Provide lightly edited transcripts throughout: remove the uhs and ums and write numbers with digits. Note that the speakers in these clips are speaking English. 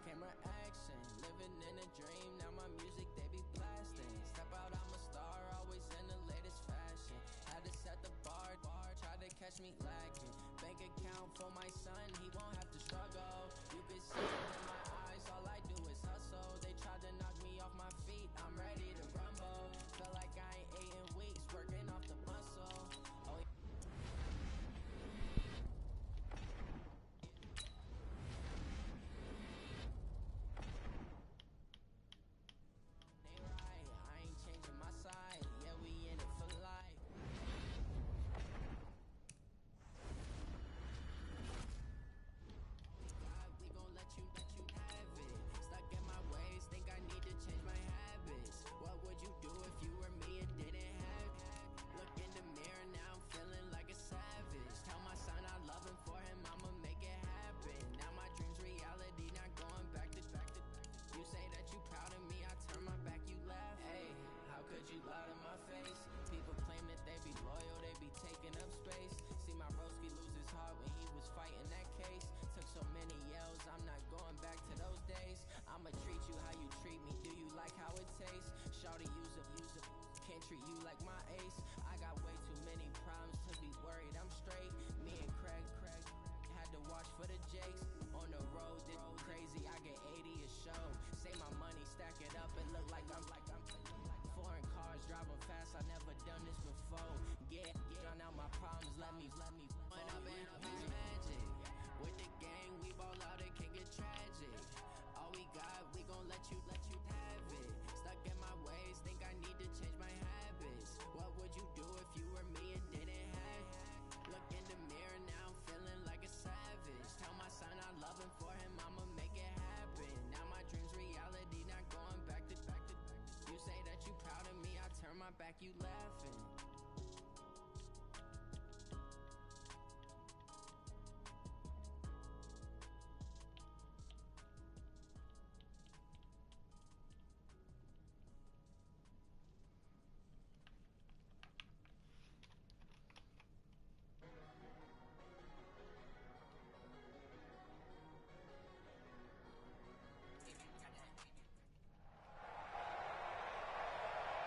camera action, living in a dream. Now my music they be blasting. Step out, I'm a star, always in the latest fashion. Had to set the bar, tried to catch me lacking. Bank account for my son, he won't have to struggle. You can see it in my eyes, all I do is hustle. They tried to knock me off my feet, I'm ready to rumble. Feel like I ain't ate in weeks, working off the muscle. Oh, I'ma treat you how you treat me. Do you like how it tastes? Shawty, use up. Can't treat you like my ace. I got way too many problems to be worried. I'm straight. Me and Craig had to watch for the Jakes. On the road, this crazy. I get 80 a show. Say my money, stack it up and look like I'm foreign cars driving fast. I never done this before. Get out my problems. Let me put up and up his magic. With the gang, we ball out. It can get tragic. All we got, we gon' let you have it. Stuck in my ways, think I need to change my habits. What would you do if you were me and didn't have it? Look in the mirror, now I'm feeling like a savage. Tell my son I love him, for him I'ma make it happen. Now my dream's reality, not going back to. You say that you proud of me, I turn my back, you laughing.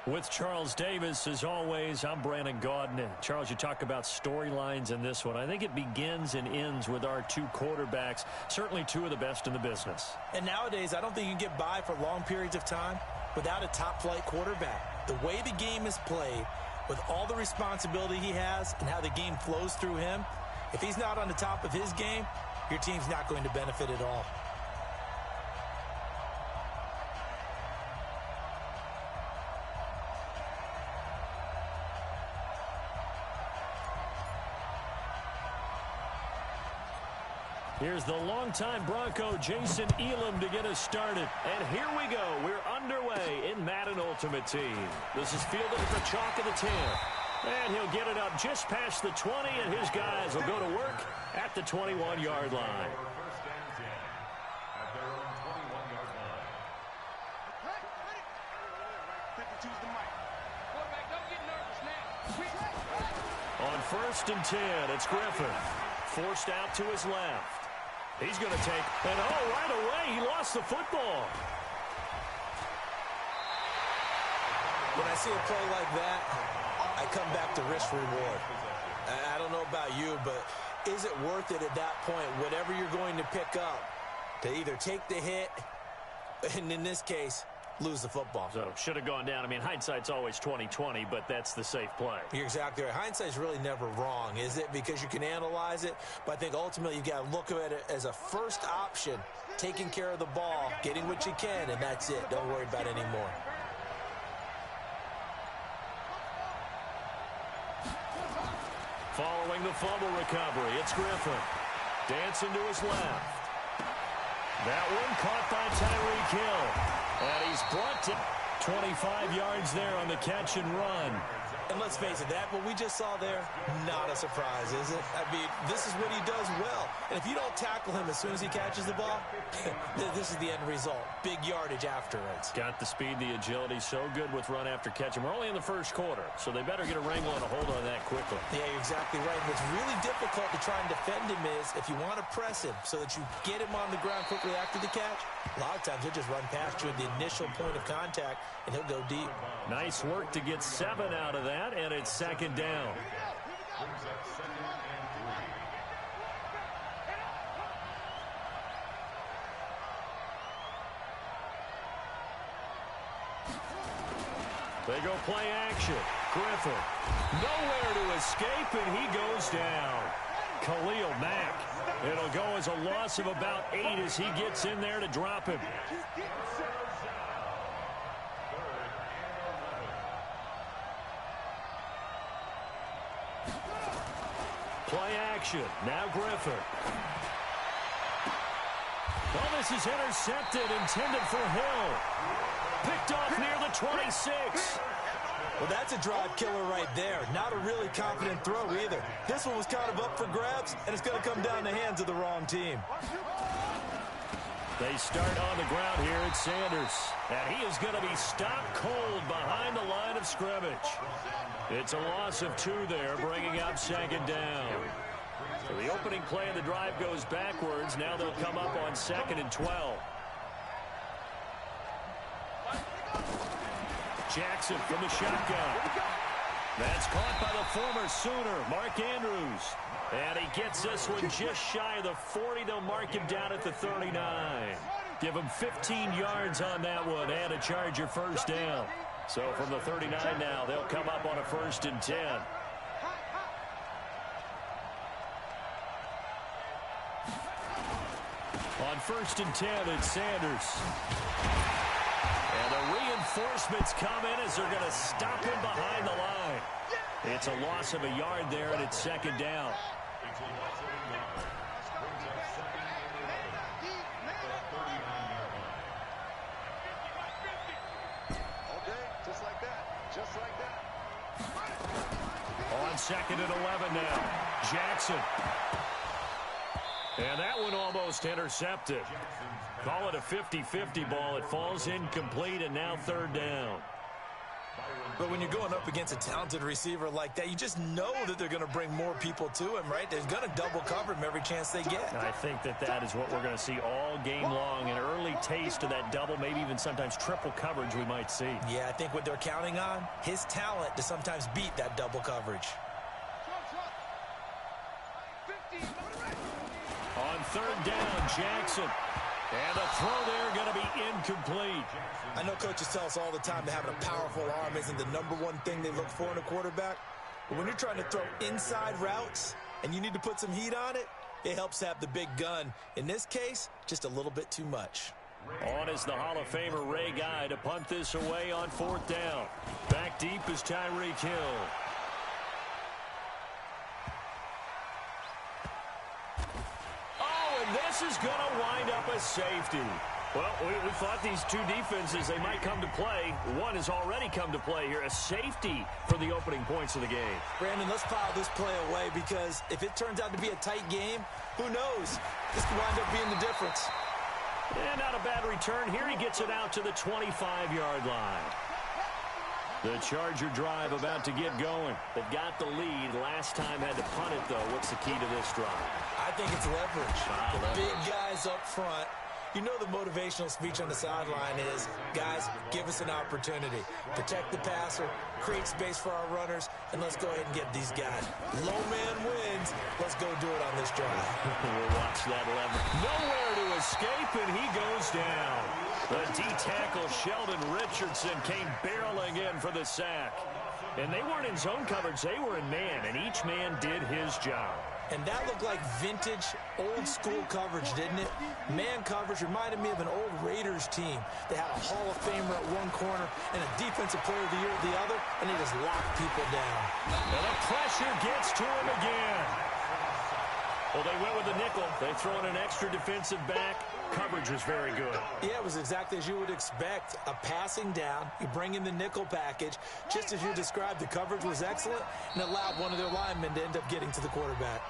With Charles Davis, as always, I'm Brandon Gaudin. Charles, you talk about storylines in this one. I think it begins and ends with our two quarterbacks, certainly two of the best in the business. And nowadays, I don't think you can get by for long periods of time without a top-flight quarterback. The way the game is played, with all the responsibility he has and how the game flows through him, if he's not on the top of his game, your team's not going to benefit at all. Here's the longtime Bronco, Jason Elam, to get us started. And here we go. We're underway in Madden Ultimate Team. This is fielded at the chalk of the 10. And he'll get it up just past the 20, and his guys will go to work at the 21-yard line. On 1st and 10, it's Griffin. Forced out to his left. He's going to take, and right away, he lost the football. When I see a play like that, I come back to risk reward. I don't know about you, but is it worth it at that point, whatever you're going to pick up, to either take the hit, and in this case, lose the football? So, should have gone down. I mean, hindsight's always 20/20, but that's the safe play. You're exactly right. Hindsight's really never wrong, is it? Because you can analyze it, but I think ultimately you've got to look at it as a first option, taking care of the ball, getting what you can, and that's it. Don't worry about it anymore. Following the fumble recovery, it's Griffin. Dancing to his left. That one caught by Tyreek Hill. And he's brought to 25 yards there on the catch and run. And let's face it, that what we just saw there, not a surprise, is it? I mean, this is what he does well. And if you don't tackle him as soon as he catches the ball, this is the end result. Big yardage afterwards. Got the speed, the agility, so good with run after catch. And we're only in the first quarter, so they better get a wrangle and a hold on that quickly. Yeah, you're exactly right. What's really difficult to try and defend him is if you want to press him so that you get him on the ground quickly after the catch, a lot of times he'll just run past you at the initial point of contact, and he'll go deep. Nice work to get 7 out of that, and it's second down. They go play action. Griffin, nowhere to escape, and he goes down. Khalil Mack. It'll go as a loss of about 8 as he gets in there to drop him. Play action. Now Griffin. Oh, this is intercepted, intended for Hill. Picked off near the 26. Well, that's a drive killer right there. Not a really confident throw either. This one was kind of up for grabs, and it's going to come down the hands of the wrong team. They start on the ground here at Sanders. And he is going to be stopped cold behind the line of scrimmage. It's a loss of 2 there, bringing up second down. So the opening play of the drive goes backwards. Now they'll come up on 2nd and 12. Jackson from the shotgun. That's caught by the former Sooner, Mark Andrews. And he gets this one just shy of the 40. They'll mark him down at the 39. Give him 15 yards on that one and a Charger first down. So from the 39 now, they'll come up on a 1st and 10. On 1st and 10, it's Sanders. And the reinforcements come in as they're going to stop him behind the line. It's a loss of a yard there, and it's second down. On 2nd and 11 now. Jackson. And that one almost intercepted. Call it a 50-50 ball. It falls incomplete, and now 3rd down. But when you're going up against a talented receiver like that, you just know that they're going to bring more people to him, right? They're going to double cover him every chance they get. I think that is what we're going to see all game long. An early taste of that double, maybe even sometimes triple coverage we might see. Yeah, I think what they're counting on, his talent to sometimes beat that double coverage. On 3rd down, Jackson. And the throw there going to be incomplete. I know coaches tell us all the time that having a powerful arm isn't the #1 thing they look for in a quarterback. But when you're trying to throw inside routes and you need to put some heat on it, it helps to have the big gun. In this case, just a little bit too much. On is the Hall of Famer Ray Guy to punt this away on 4th down. Back deep is Tyreek Hill. This is going to wind up a safety. Well, we thought these two defenses, they might come to play. One has already come to play here. A safety for the opening points of the game. Brandon, let's pile this play away because if it turns out to be a tight game, who knows? This could wind up being the difference. And not a bad return. Here he gets it out to the 25-yard line. The Charger drive about to get going. They've got the lead. Last time had to punt it, though. What's the key to this drive? I think it's leverage. The big guys up front. You know the motivational speech on the sideline is, guys, give us an opportunity. Protect the passer, create space for our runners, and let's go ahead and get these guys. Low man wins. Let's go do it on this drive. We'll watch that leverage. Nowhere to escape, and he goes down. The D-tackle Sheldon Richardson came barreling in for the sack. And they weren't in zone coverage. They were in man, and each man did his job. And that looked like vintage, old-school coverage, didn't it? Man coverage reminded me of an old Raiders team. They had a Hall of Famer at one corner and a Defensive Player of the Year at the other, and they just locked people down. And the pressure gets to him again. Well, they went with the nickel. They throw in an extra defensive back. Coverage was very good. Yeah, it was exactly as you would expect. A passing down, you bring in the nickel package. Just as you described, the coverage was excellent and allowed one of their linemen to end up getting to the quarterback.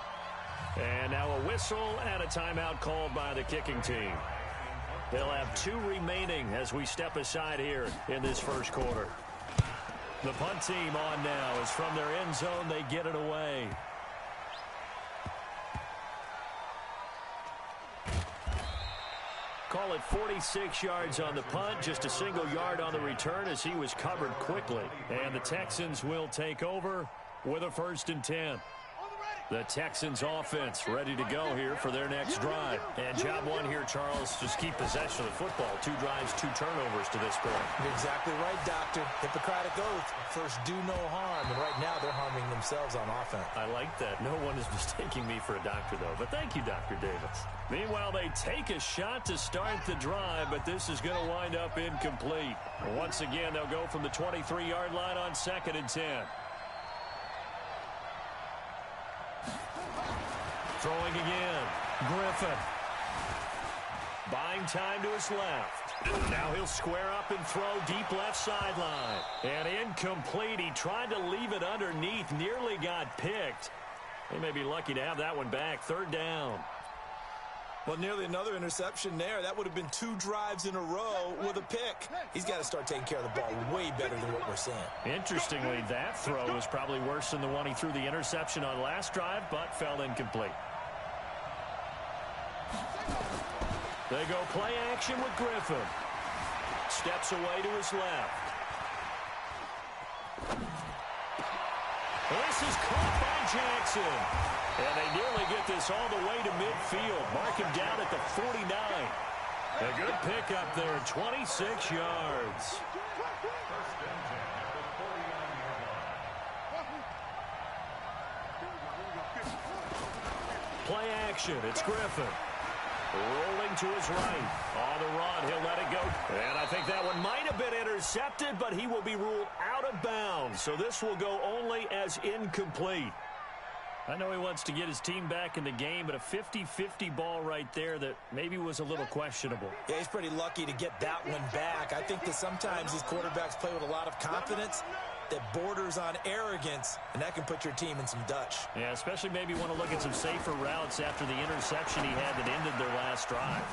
And now a whistle and a timeout called by the kicking team. They'll have 2 remaining as we step aside here in this first quarter. The punt team on now is from their end zone. They get it away. Call it 46 yards on the punt, just a single yard on the return as he was covered quickly. And the Texans will take over with a 1st and 10. The Texans offense ready to go here for their next drive. And job one here, Charles, just keep possession of the football. 2 drives, 2 turnovers to this point. You're exactly right, Doctor. Hippocratic oath. First, do no harm. And right now, they're harming themselves on offense. I like that. No one is mistaking me for a doctor, though. But thank you, Dr. Davis. Meanwhile, they take a shot to start the drive, but this is going to wind up incomplete. Once again, they'll go from the 23-yard line on 2nd and 10. Throwing again. Griffin. Buying time to his left. Now he'll square up and throw deep left sideline. And incomplete. He tried to leave it underneath. Nearly got picked. They may be lucky to have that one back. 3rd down. Well, nearly another interception there. That would have been 2 drives in a row with a pick. He's got to start taking care of the ball way better than what we're seeing. Interestingly, that throw was probably worse than the one he threw the interception on last drive, but fell incomplete. They go play action with Griffin. Steps away to his left. This is caught by Jackson. And they nearly get this all the way to midfield. Mark him down at the 49. A good pickup there, 26 yards. Play action, it's Griffin. Rolling to his right. On the run, he'll let it go. And I think that one might have been intercepted, but he will be ruled out of bounds. So this will go only as incomplete. I know he wants to get his team back in the game, but a 50-50 ball right there that maybe was a little questionable. Yeah, he's pretty lucky to get that one back. I think that sometimes these quarterbacks play with a lot of confidence that borders on arrogance, and that can put your team in some Dutch. Yeah, especially maybe want to look at some safer routes after the interception he had that ended their last drive.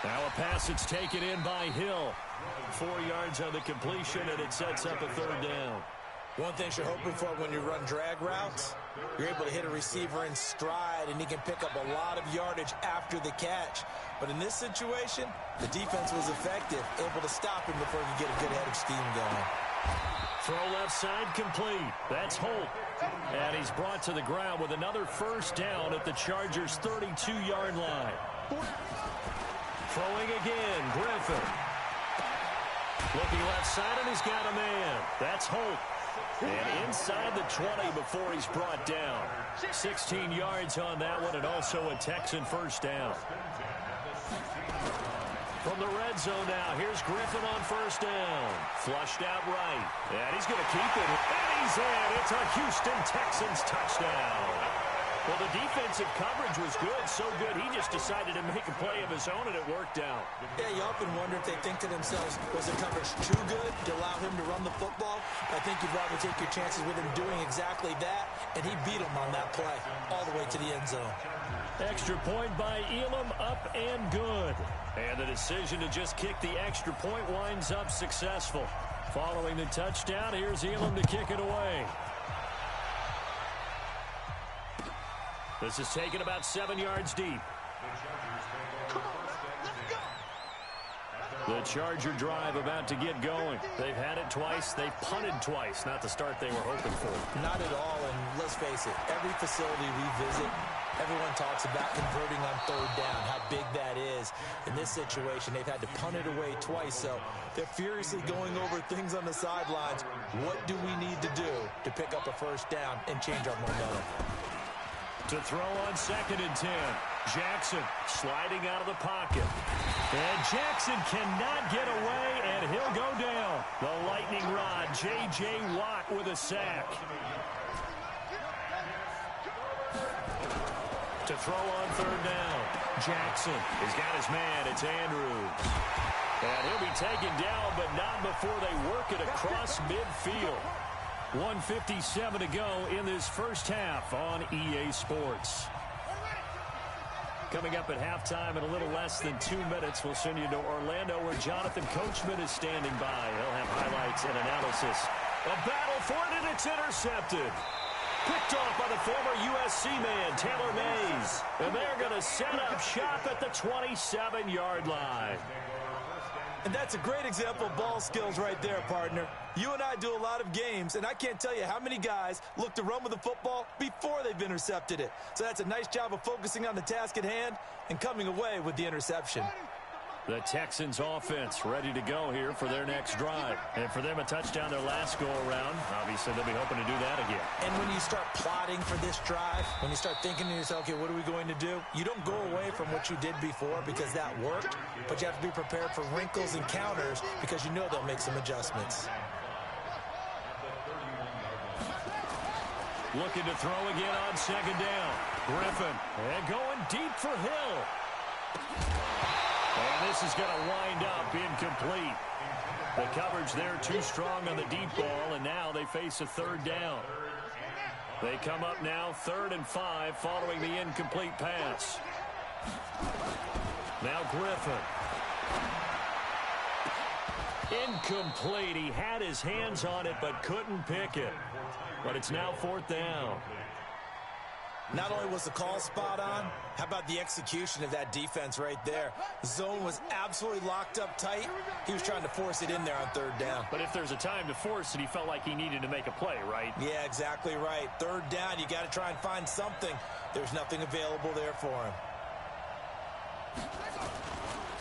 Now a pass that's taken in by Hill. 4 yards on the completion, and it sets up a 3rd down. One thing you're hoping for when you run drag routes, you're able to hit a receiver in stride, and he can pick up a lot of yardage after the catch. But in this situation, the defense was effective, able to stop him before he could get a good head of steam going. Throw left side complete. That's Holt. And he's brought to the ground with another 1st down at the Chargers' 32-yard line. Throwing again, Griffin. Looking left side, and he's got a man. That's Holt. And inside the 20 before he's brought down. 16 yards on that one, and also a Texan 1st down. From the red zone now, here's Griffin on 1st down. Flushed out right. And he's going to keep it. And he's in. It's a Houston Texans touchdown. Well, the defensive coverage was good, so good he just decided to make a play of his own, and it worked out. Yeah, you often wonder if they think to themselves, was the coverage too good to allow him to run the football? I think you'd rather take your chances with him doing exactly that, and he beat him on that play all the way to the end zone. Extra point by Elam, up and good. And the decision to just kick the extra point winds up successful. Following the touchdown, here's Elam to kick it away. This is taken about 7 yards deep. The Charger drive about to get going. They've had it twice. They've punted twice. Not the start they were hoping for. Not at all, and let's face it, every facility we visit, everyone talks about converting on 3rd down, how big that is. In this situation, they've had to punt it away twice, so they're furiously going over things on the sidelines. What do we need to do to pick up a 1st down and change our momentum? To throw on 2nd and 10. Jackson sliding out of the pocket. And Jackson cannot get away, and he'll go down. The lightning rod, J.J. Watt with a sack. To to throw on third down. Jackson has got his man. It's Andrews. And he'll be taken down, but not before they work it across midfield. 1:57 to go in this first half on EA Sports. Coming up at halftime in a little less than 2 minutes, we'll send you to Orlando where Jonathan Coachman is standing by. He'll have highlights and analysis. A battle for it, and it's intercepted. Picked off by the former USC man, Taylor Mays. And they're going to set up shop at the 27-yard line. And that's a great example of ball skills right there, partner. You and I do a lot of games, and I can't tell you how many guys look to run with the football before they've intercepted it. So that's a nice job of focusing on the task at hand and coming away with the interception. The Texans offense ready to go here for their next drive. And for them, a touchdown their last go-around. Obviously, they'll be hoping to do that again. And when you start plotting for this drive, when you start thinking to yourself, okay, what are we going to do? You don't go away from what you did before because that worked, but you have to be prepared for wrinkles and counters because you know they'll make some adjustments. Looking to throw again on second down. Griffin, and going deep for Hill. And this is going to wind up incomplete. The coverage there too strong on the deep ball, and now they face a third down. They come up now 3rd and 5 following the incomplete pass. Now Griffin. Incomplete. He had his hands on it but couldn't pick it. But it's now 4th down. Not only was the call spot on, how about the execution of that defense right there? The zone was absolutely locked up tight. He was trying to force it in there on 3rd down. But if there's a time to force it, he felt like he needed to make a play, right? Yeah, exactly right. 3rd down, you got to try and find something. There's nothing available there for him.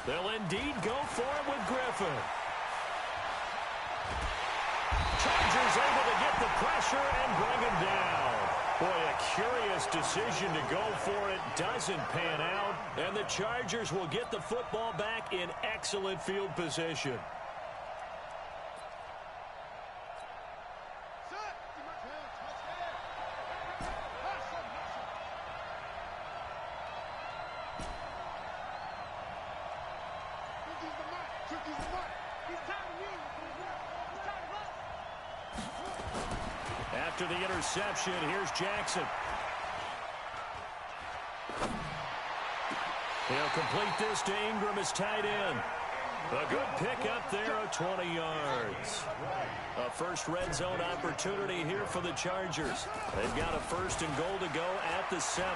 They'll indeed go for it with Griffin. Chargers able to get the pressure and bring him down. Boy, a curious decision to go for it. Doesn't pan out. And the Chargers will get the football back in excellent field position. After the interception, here's Jackson. He'll complete this to Ingram as tight end. A good pickup there of 20 yards. A first red zone opportunity here for the Chargers. They've got a 1st and goal to go at the 7.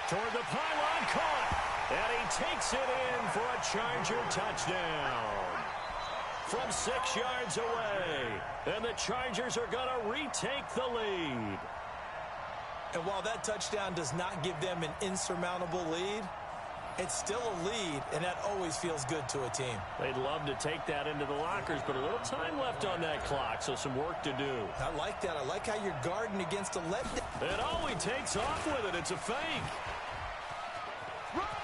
Toward the pylon, caught. And he takes it in for a Charger touchdown. From 6 yards away. And the Chargers are going to retake the lead. And while that touchdown does not give them an insurmountable lead, it's still a lead, and that always feels good to a team. They'd love to take that into the lockers, but a little time left on that clock, so some work to do. I like that. I like how you're guarding against a letdown. And oh, he takes off with it. It's a fake.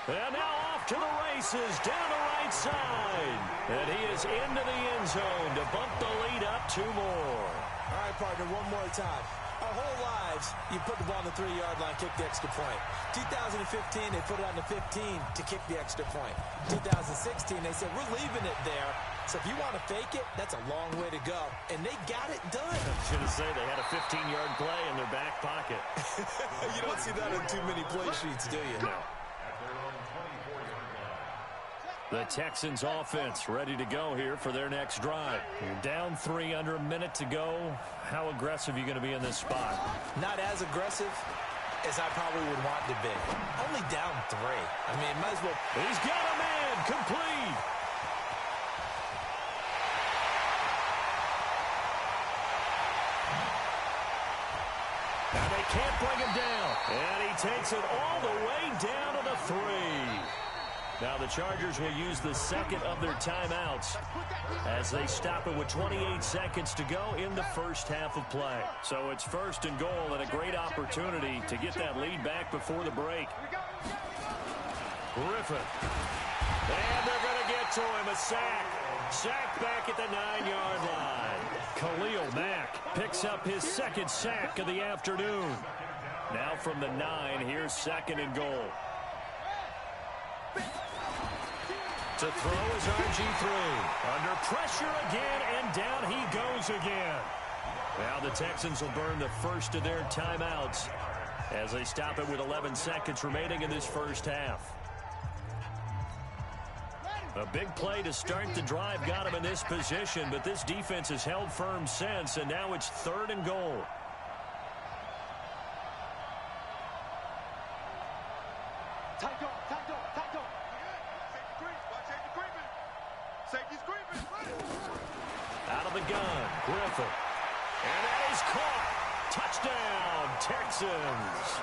And now off to the races, down the right side. And he is into the end zone to bump the lead up 2 more. All right, partner, one more time. Our whole lives, you put the ball on the 3-yard line, kick the extra point. 2015, they put it on the 15 to kick the extra point. 2016, they said, we're leaving it there. So if you want to fake it, that's a long way to go. And they got it done. I was going to say they had a 15-yard play in their back pocket. You don't see that on too many play sheets, do you? No. The Texans offense ready to go here for their next drive. You're down 3, under a minute to go. How aggressive are you going to be in this spot? Not as aggressive as I probably would want to be. Only down 3. I mean, might as well. He's got a man complete. And they can't bring him down. And he takes it all the way down to the 3. Now the Chargers will use the second of their timeouts as they stop it with 28 seconds to go in the first half of play. So it's 1st and goal and a great opportunity to get that lead back before the break. Griffin. And they're going to get to him. A sack. Sack back at the 9-yard line. Khalil Mack picks up his 2nd sack of the afternoon. Now from the 9, here's 2nd and goal. To throw is RG3. Under pressure again, and down he goes again. Now the Texans will burn the first of their timeouts as they stop it with 11 seconds remaining in this first half. A big play to start the drive got him in this position, but this defense has held firm since, and now it's 3rd and goal. Out of the gun, Griffin. And that is caught. Touchdown, Texans.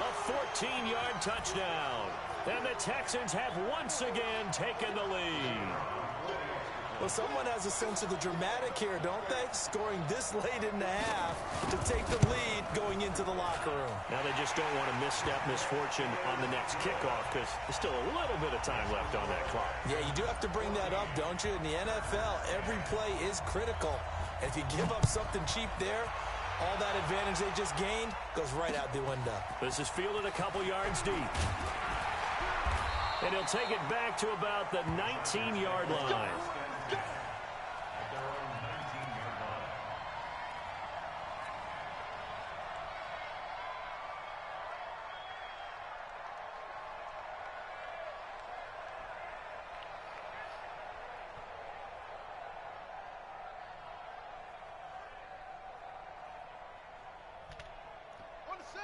A 14-yard touchdown. And the Texans have once again taken the lead. Well, someone has a sense of the dramatic here, don't they? Scoring this late in the half to take the lead going into the locker room. Now they just don't want to misstep misfortune on the next kickoff because there's still a little bit of time left on that clock. Yeah, you do have to bring that up, don't you? In the NFL, every play is critical. And if you give up something cheap there, all that advantage they just gained goes right out the window. This is fielded a couple yards deep. And he'll take it back to about the 19-yard line.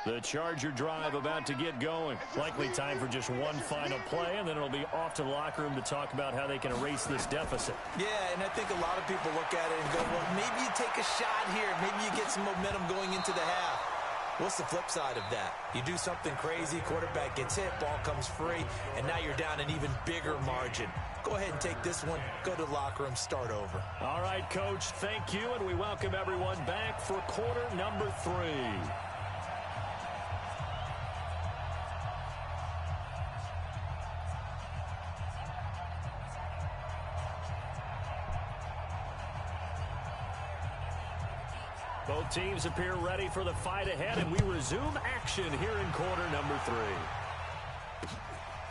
The Charger drive about to get going. Likely time for just one final play, and then it'll be off to the locker room to talk about how they can erase this deficit. Yeah, and I think a lot of people look at it and go, well, maybe you take a shot here. Maybe you get some momentum going into the half. What's the flip side of that? You do something crazy, quarterback gets hit, ball comes free, and now you're down an even bigger margin. Go ahead and take this one, go to the locker room, start over. All right, Coach, thank you, and we welcome everyone back for quarter number 3. Both teams appear ready for the fight ahead, and we resume action here in quarter number 3.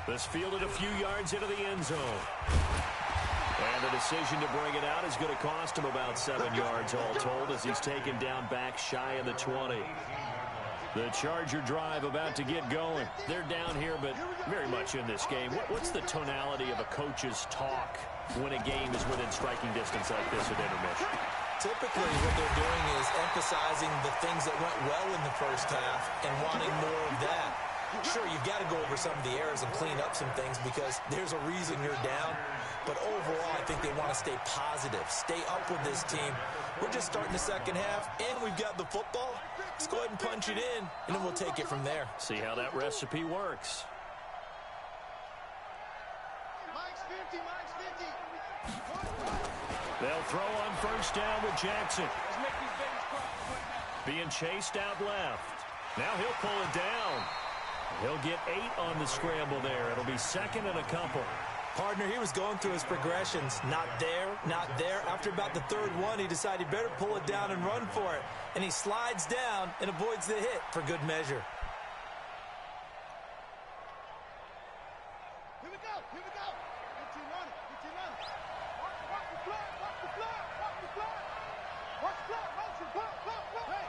This fielded a few yards into the end zone. And the decision to bring it out is going to cost him about 7 yards all told as he's taken down back shy of the 20. The Charger drive about to get going. They're down here, but very much in this game. What's the tonality of a coach's talk when a game is within striking distance like this at intermission? Typically, what they're doing is emphasizing the things that went well in the first half and wanting more of that. Sure, you've got to go over some of the errors and clean up some things because there's a reason you're down. But overall, I think they want to stay positive, stay up with this team. We're just starting the second half, and we've got the football. Let's go ahead and punch it in, and then we'll take it from there. See how that recipe works. They'll throw on first down with Jackson. Being chased out left. Now he'll pull it down. He'll get 8 on the scramble there. It'll be 2nd and a couple. Partner, he was going through his progressions. Not there, not there. After about the 3rd one, he decided he better pull it down and run for it. And he slides down and avoids the hit for good measure. Here we go, here we go. Get you running, get you running. Watch the block, watch the block, watch the block. Watch the block, watch the block, block, block. Hey.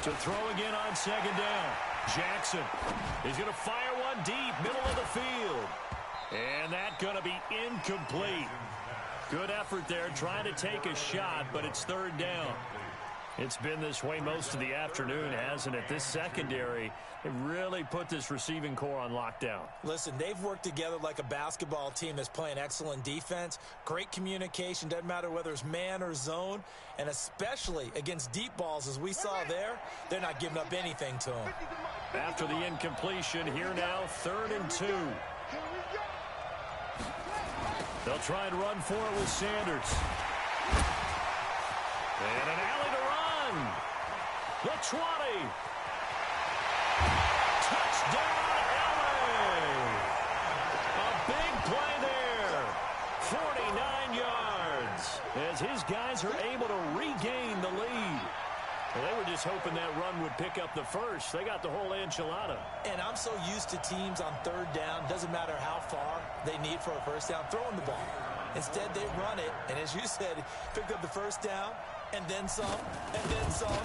To throw again on 2nd down. Jackson is going to fire one deep, middle of the field. And that's going to be incomplete. Good effort there, trying to take a shot, but it's 3rd down. It's been this way most of the afternoon, hasn't it? This secondary, it really put this receiving core on lockdown. Listen, they've worked together like a basketball team that's playing excellent defense. Great communication, doesn't matter whether it's man or zone. And especially against deep balls, as we saw there, they're not giving up anything to them. After the incompletion, here now, 3rd and 2. They'll try and run for it with Sanders. And an alley to run. The 20. Touchdown, LA. A big play there. yards as his guys are able to regain the lead. Well, they were just hoping that run would pick up the first. They got the whole enchilada. And I'm so used to teams on third down, doesn't matter how far they need for a first down, throwing the ball. Instead, they run it, and as you said, picked up the first down, and then some, and then some.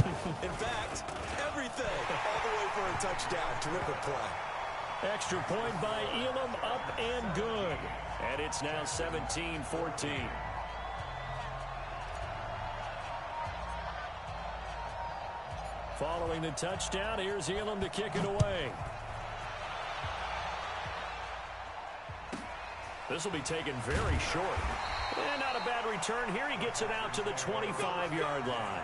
In fact, everything, all the way for a touchdown. Terrific play. Extra point by Elam, up and good. And it's now 17-14. Following the touchdown, here's Elam to kick it away. This will be taken very short. And not a bad return here. He gets it out to the 25-yard line.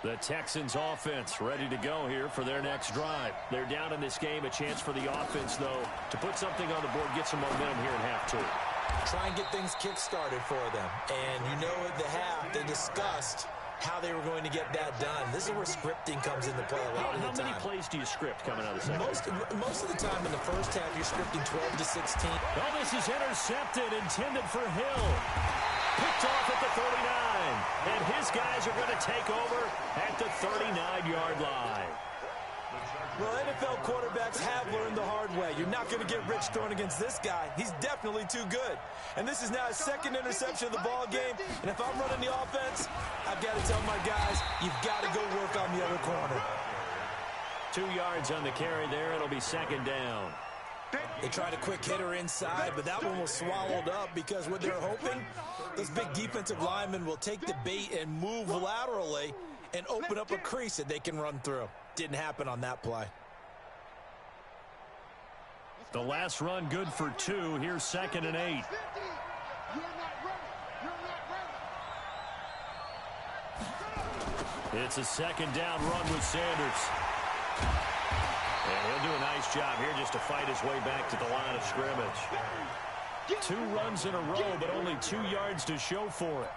The Texans offense ready to go here for their next drive. They're down in this game. A chance for the offense, though, to put something on the board, get some momentum here in half two. Try and get things kick-started for them. And you know at the half, they discussed how they were going to get that done. This is where scripting comes into play a lot of the time. How many plays do you script coming out of the second? Most of the time in the first half, you're scripting 12 to 16. Oh, this is intercepted, intended for Hill. Picked off at the 39. And his guys are going to take over at the 39-yard line. Well, NFL quarterbacks have learned the hard way. You're not going to get rich throwing against this guy. He's definitely too good. And this is now his second interception of the ball game. And if I'm running the offense, I've got to tell my guys, you've got to go work on the other corner. 2 yards on the carry there. It'll be second down. They tried a quick hitter inside, but that one was swallowed up because what they're hoping, those big defensive linemen will take the bait and move laterally and open up a crease that they can run through. Didn't happen on that play. The last run good for 2. Here's 2nd and 8. It's a second down run with Sanders. And he'll do a nice job here just to fight his way back to the line of scrimmage. 2 runs in a row, but only 2 yards to show for it.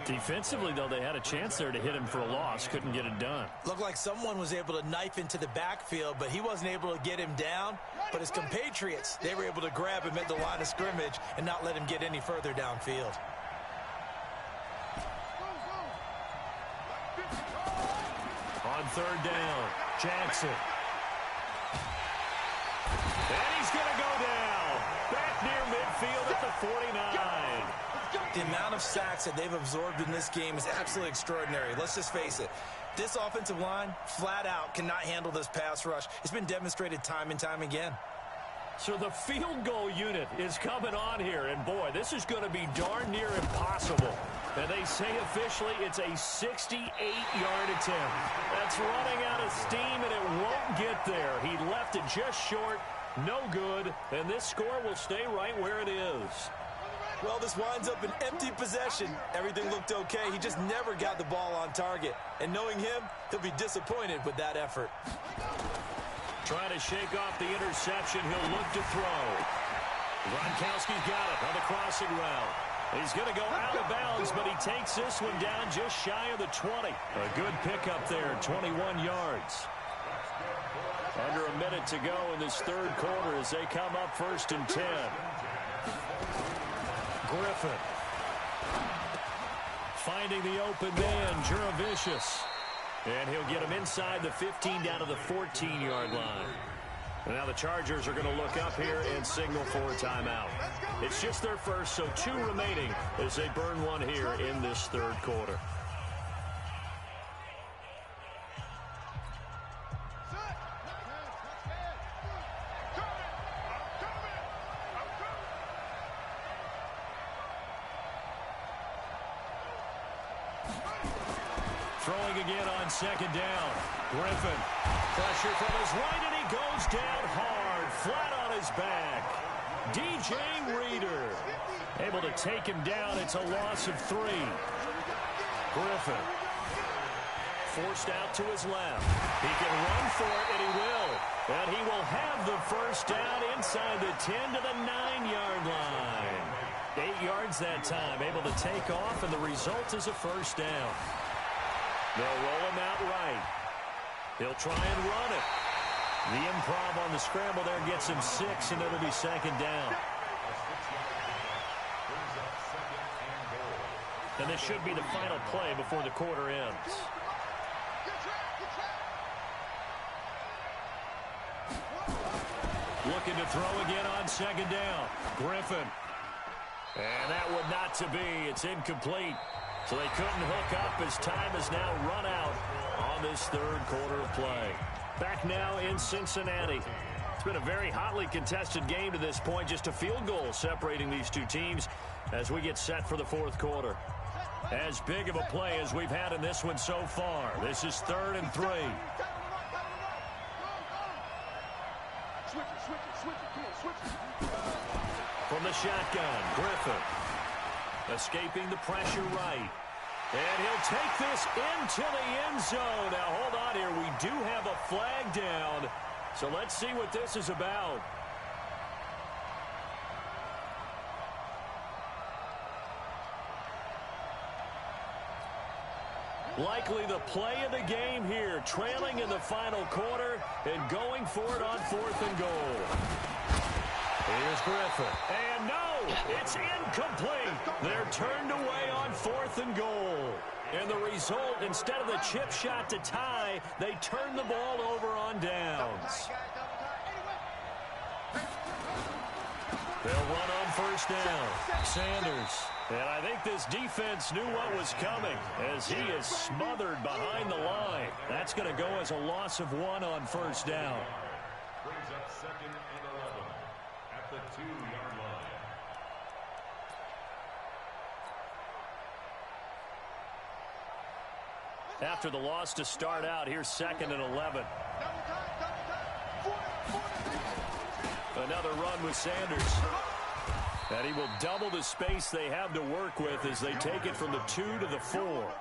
Defensively, though, they had a chance there to hit him for a loss. Couldn't get it done. Looked like someone was able to knife into the backfield, but he wasn't able to get him down. But his compatriots, they were able to grab him at the line of scrimmage and not let him get any further downfield. On 3rd down, Jackson. And he's going to go down. Back near midfield at the 49. The amount of sacks that they've absorbed in this game is absolutely extraordinary. Let's just face it. This offensive line, flat out, cannot handle this pass rush. It's been demonstrated time and time again. So the field goal unit is coming on here. And, boy, this is going to be darn near impossible. And they say officially it's a 68-yard attempt. That's running out of steam, and it won't get there. He left it just short. No good. And this score will stay right where it is. Well, this winds up an empty possession. Everything looked okay. He just never got the ball on target. And knowing him, he'll be disappointed with that effort. Trying to shake off the interception. He'll look to throw. Gronkowski's got it on the crossing route. He's going to go out of bounds, but he takes this one down just shy of the 20. A good pickup there, 21 yards. Under a minute to go in this third quarter as they come up 1st and 10. Griffin finding the open man, Juravicius. And he'll get him inside the 15 down to the 14-yard line. And now the Chargers are going to look up here and signal for a timeout. It's just their first, so 2 remaining as they burn one here in this third quarter. Throwing again on 2nd down. Griffin. Pressure from his right, and he goes down hard, flat on his back. DJ Reader able to take him down. It's a loss of 3. Griffin forced out to his left. He can run for it, and he will. And he will have the first down inside the 10 to the 9-yard line. 8 yards that time, able to take off, and the result is a first down. They'll roll him out right. He'll try and run it. The improv on the scramble there gets him 6, and it'll be second down. And this should be the final play before the quarter ends. Looking to throw again on second down. Griffin. And that would not to be. It's incomplete. So they couldn't hook up as time has now run out on this third quarter of play. Back now in Cincinnati. It's been a very hotly contested game to this point. Just a field goal separating these two teams as we get set for the fourth quarter. As big of a play as we've had in this one so far. This is 3rd and 3. From the shotgun, Griffin. Escaping the pressure right. And he'll take this into the end zone. Now, hold on here. We do have a flag down. So let's see what this is about. Likely the play of the game here. Trailing in the final quarter and going for it on 4th and goal. Here's Griffin. And no, it's incomplete. They're turned away on 4th and goal. And the result, instead of the chip shot to tie, they turn the ball over on downs. They'll run on 1st down. Sanders. And I think this defense knew what was coming as he is smothered behind the line. That's going to go as a loss of 1 on 1st down. Brings up 2nd and 11 at the 2-yard line. After the loss to start out, here's 2nd and 11. Another run with Sanders. And he will double the space they have to work with as they take it from the 2 to the 4.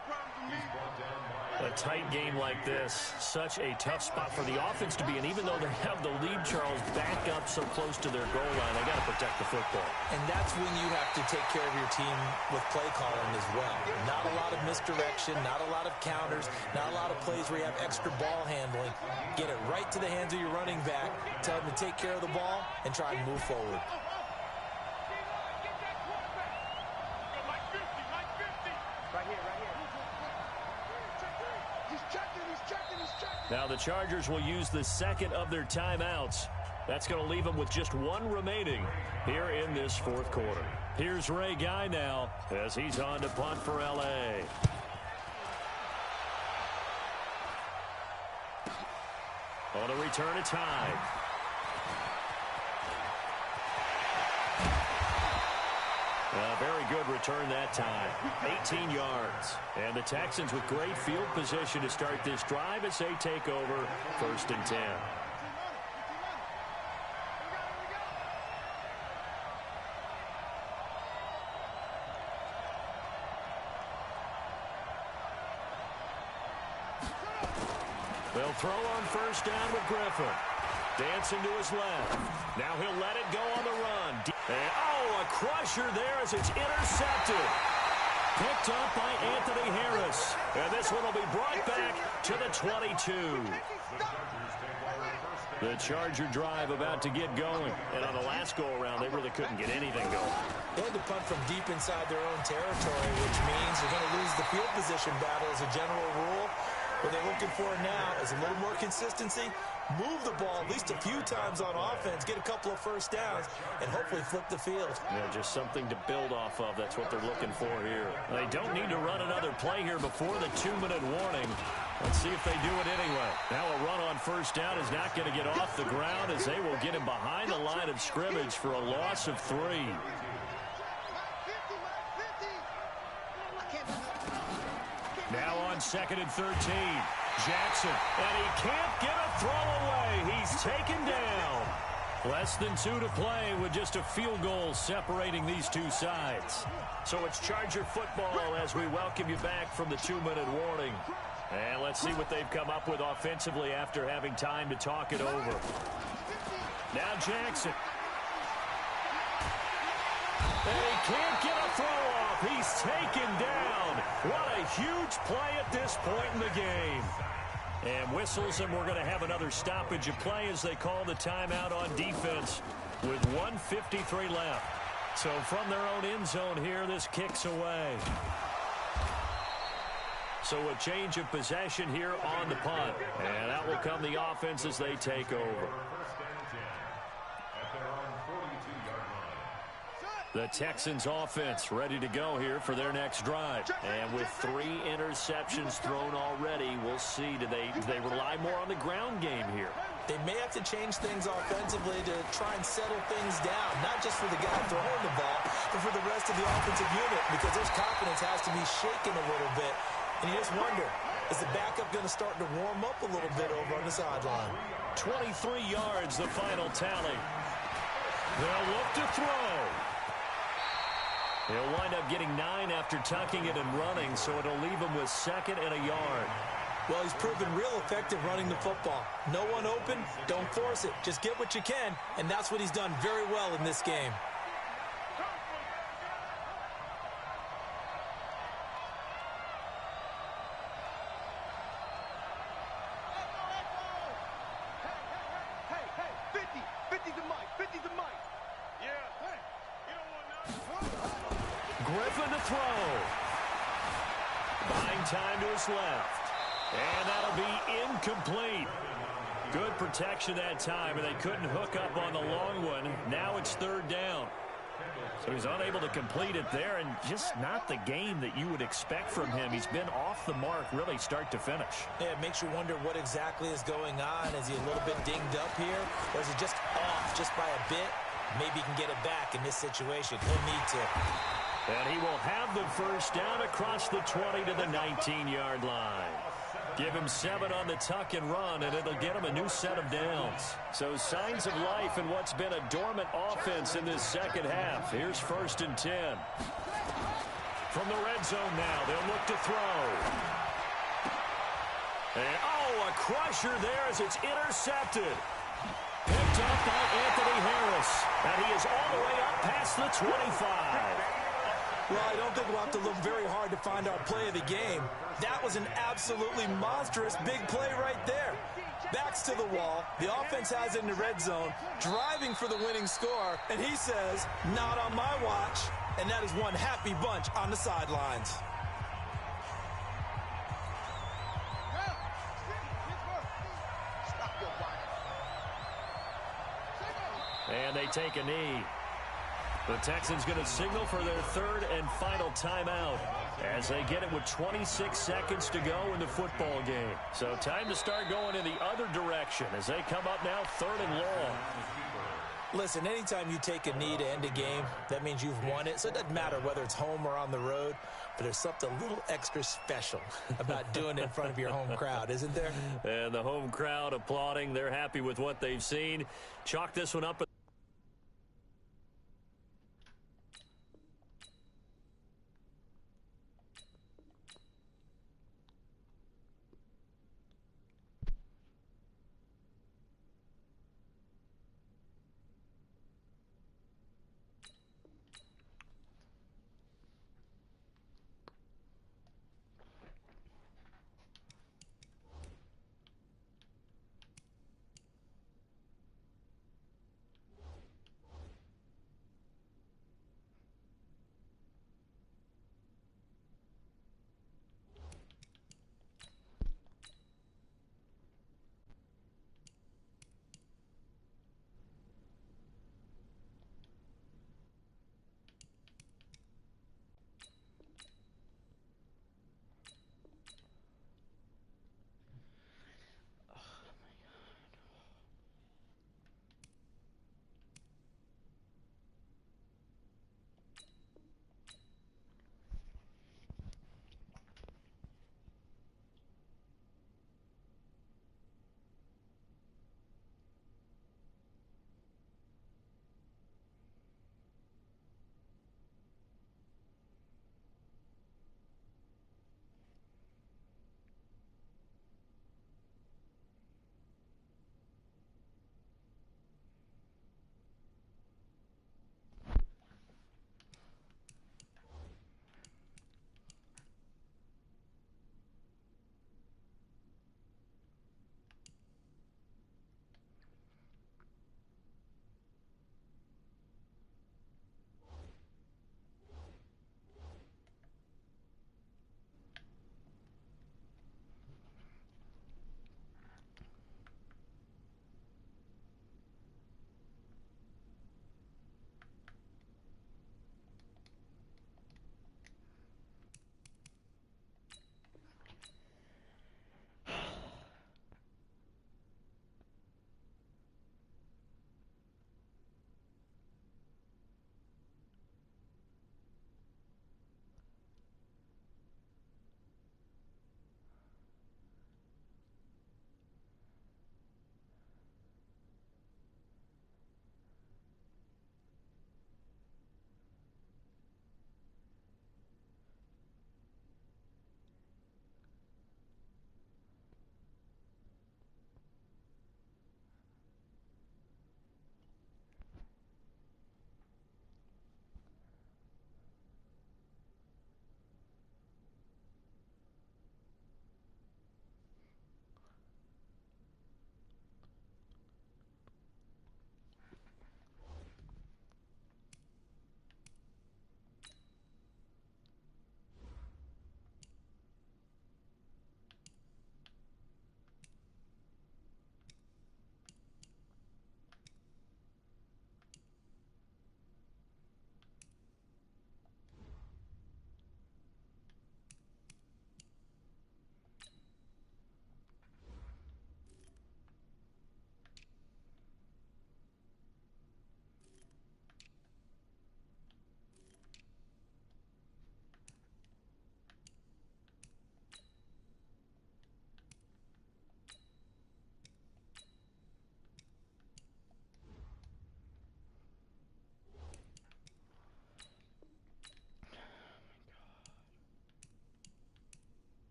A tight game like this, such a tough spot for the offense to be in. Even though they have the lead, Charles, back up so close to their goal line, they got to protect the football. And that's when you have to take care of your team with play calling as well. Not a lot of misdirection, not a lot of counters, not a lot of plays where you have extra ball handling. Get it right to the hands of your running back, tell them to take care of the ball, and try and move forward. Now the Chargers will use the 2nd of their timeouts. That's going to leave them with just 1 remaining here in this 4th quarter. Here's Ray Guy now as he's on to punt for L.A. On a return to tie. A very good return that time. 18 yards. And the Texans with great field position to start this drive as they take over 1st and 10. They'll throw on 1st down with Griffin. Dancing to his left. Now he'll let it go on the run. And, oh, a crusher there as it's intercepted. Picked up by Anthony Harris. And this one will be brought back to the 22. The Charger drive about to get going. And on the last go-around, they really couldn't get anything going. They had to punt from deep inside their own territory, which means they're going to lose the field position battle as a general rule. What they're looking for now is a little more consistency, move the ball at least a few times on offense, get a couple of 1st downs, and hopefully flip the field. Yeah, just something to build off of. That's what they're looking for here. They don't need to run another play here before the 2-minute warning. Let's see if they do it anyway. Now a run on 1st down is not going to get off the ground as they will get him behind the line of scrimmage for a loss of 3. Now on 2nd and 13. Jackson, and he can't get a throw away. He's taken down. Less than 2 to play with just a field goal separating these two sides. So it's Charger football as we welcome you back from the 2-minute warning. And let's see what they've come up with offensively after having time to talk it over. Now Jackson. And he can't get a throw off. He's taken down. What a huge play at this point in the game. And whistles, and we're going to have another stoppage of play as they call the timeout on defense with 1:53 left. So from their own end zone here, this kicks away. So a change of possession here on the punt. And that will come the offense as they take over. The Texans offense ready to go here for their next drive. And with 3 interceptions thrown already, we'll see. Do they rely more on the ground game here? They may have to change things offensively to try and settle things down, not just for the guy throwing the ball, but for the rest of the offensive unit, because their confidence has to be shaken a little bit. And you just wonder, is the backup going to start to warm up a little bit over on the sideline? 23 yards, the final tally. They'll look to throw. He'll wind up getting 9 after tucking it and running, so it'll leave him with 2nd and a yard. Well, he's proven real effective running the football. No one open, don't force it. Just get what you can, and that's what he's done very well in this game. Griffin to throw. Buying time to his left. And that'll be incomplete. Good protection that time, and they couldn't hook up on the long one. Now it's 3rd down. So he's unable to complete it there, and just not the game that you would expect from him. He's been off the mark really start to finish. Yeah, it makes you wonder what exactly is going on. Is he a little bit dinged up here, or is he just off just by a bit? Maybe he can get it back in this situation. He'll need to. And he will have the first down across the 20 to the 19-yard line. Give him 7 on the tuck and run, and it'll get him a new set of downs. So signs of life in what's been a dormant offense in this second half. Here's 1st and 10. From the red zone now, they'll look to throw. And, a crusher there as it's intercepted. Picked up by Anthony Harris. And he is all the way up past the 25. Well, I don't think we'll have to look very hard to find our play of the game. That was an absolutely monstrous big play right there. Backs to the wall. The offense has it in the red zone, driving for the winning score. And he says, not on my watch. And that is one happy bunch on the sidelines. And they take a knee. The Texans going to signal for their 3rd and final timeout as they get it with 26 seconds to go in the football game. So time to start going in the other direction as they come up now 3rd and long. Listen, anytime you take a knee to end a game, that means you've won it. So it doesn't matter whether it's home or on the road, but there's something a little extra special about doing it in front of your home crowd, isn't there? And the home crowd applauding. They're happy with what they've seen. Chalk this one up.